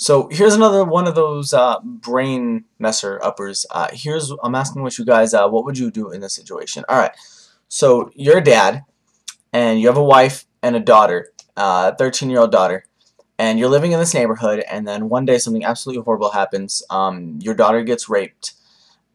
So here's another one of those brain messer uppers. I'm asking what you guys, what would you do in this situation? All right. So you're a dad, and you have a wife and a daughter, 13-year-old daughter, and you're living in this neighborhood. And then one day something absolutely horrible happens. Your daughter gets raped,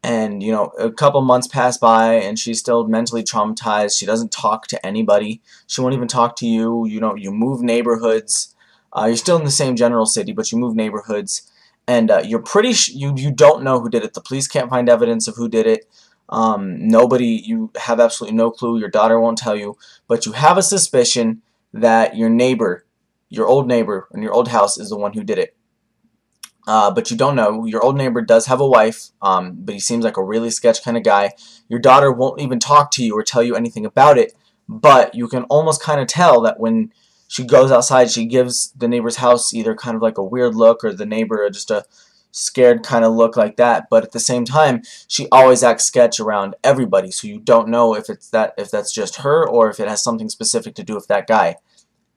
and a couple months pass by, and she's still mentally traumatized. She doesn't talk to anybody. She won't even talk to you. You move neighborhoods. You're still in the same general city, but you move neighborhoods, and you're you don't know who did it. The police can't find evidence of who did it. You have absolutely no clue. Your daughter won't tell you, but you have a suspicion that your neighbor, your old neighbor in your old house, is the one who did it. But you don't know. Your old neighbor does have a wife, but he seems like a really sketch kind of guy. Your daughter won't even talk to you or tell you anything about it, but you can almost kind of tell that when she goes outside, she gives the neighbor's house either kind of like a weird look, or the neighbor just a scared kind of look like that. But at the same time, she always acts sketch around everybody, so you don't know if that's just her or if it has something specific to do with that guy.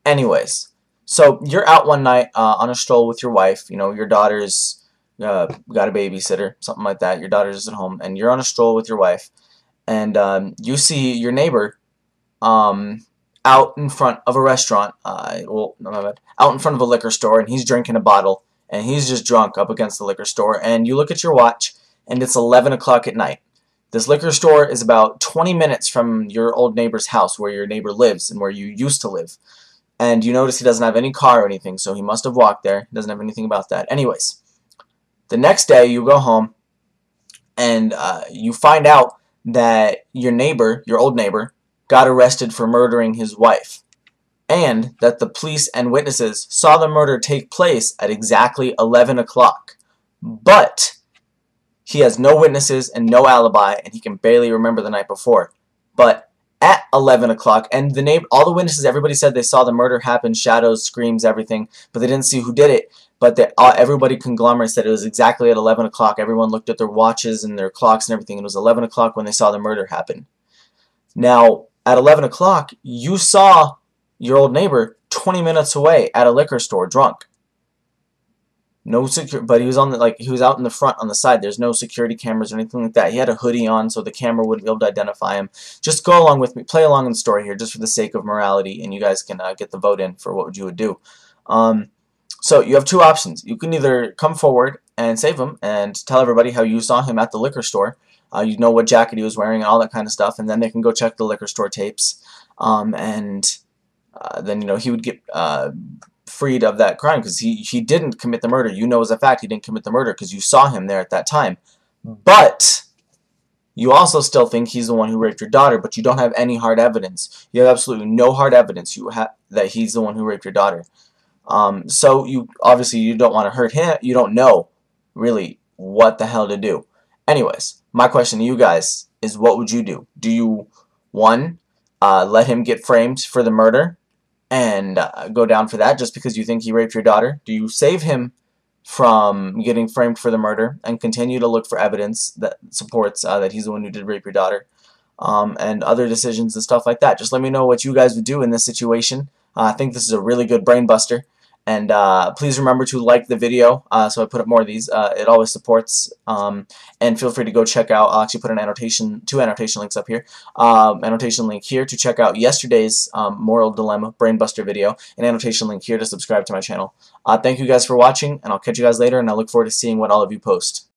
Anyways, so you're out one night on a stroll with your wife. Your daughter's got a babysitter, something like that. Your daughter's at home, and you're on a stroll with your wife, and you see your neighbor out in front of a restaurant, no, my bad, out in front of a liquor store, and he's drinking a bottle, and he's just drunk up against the liquor store. And you look at your watch, and it's 11 o'clock at night. This liquor store is about 20 minutes from your old neighbor's house, where your neighbor lives and where you used to live. And you notice he doesn't have any car or anything, so he must have walked there. He doesn't have anything about that. Anyways, the next day you go home, and you find out that your neighbor, your old neighbor, got arrested for murdering his wife, and that the police and witnesses saw the murder take place at exactly 11 o'clock. But he has no witnesses and no alibi, and he can barely remember the night before. But at 11 o'clock, and all the witnesses, everybody said they saw the murder happen, shadows, screams, everything, but they didn't see who did it. But everybody conglomerate said it was exactly at 11 o'clock. Everyone looked at their watches and their clocks and everything, and it was 11 o'clock when they saw the murder happen. Now, at 11 o'clock, you saw your old neighbor 20 minutes away at a liquor store, drunk. No but he was he was out in the front on the side. There's no security cameras or anything like that. He had a hoodie on, so the camera wouldn't be able to identify him. Just go along with me, play along in the story here, just for the sake of morality, and you guys can get the vote in for what you would do. So you have two options. You can either come forward and save him and tell everybody how you saw him at the liquor store. You know what jacket he was wearing and all that kind of stuff, and then they can go check the liquor store tapes, and then he would get freed of that crime, because he didn't commit the murder. You know as a fact he didn't commit the murder because you saw him there at that time. But you also still think he's the one who raped your daughter, but you don't have any hard evidence. You have absolutely no hard evidence that he's the one who raped your daughter. So obviously you don't want to hurt him. You don't know really what the hell to do. Anyways, my question to you guys is, what would you do? Do you, one, let him get framed for the murder and go down for that just because you think he raped your daughter? Do you save him from getting framed for the murder and continue to look for evidence that supports that he's the one who did rape your daughter, and other decisions and stuff like that? Just let me know what you guys would do in this situation. I think this is a really good brain buster. And please remember to like the video, so I put up more of these. It always supports. And feel free to go check out. I'll actually put two annotation links up here. Annotation link here to check out yesterday's moral dilemma brain buster video. An annotation link here to subscribe to my channel. Thank you guys for watching, and I'll catch you guys later. And I look forward to seeing what all of you post.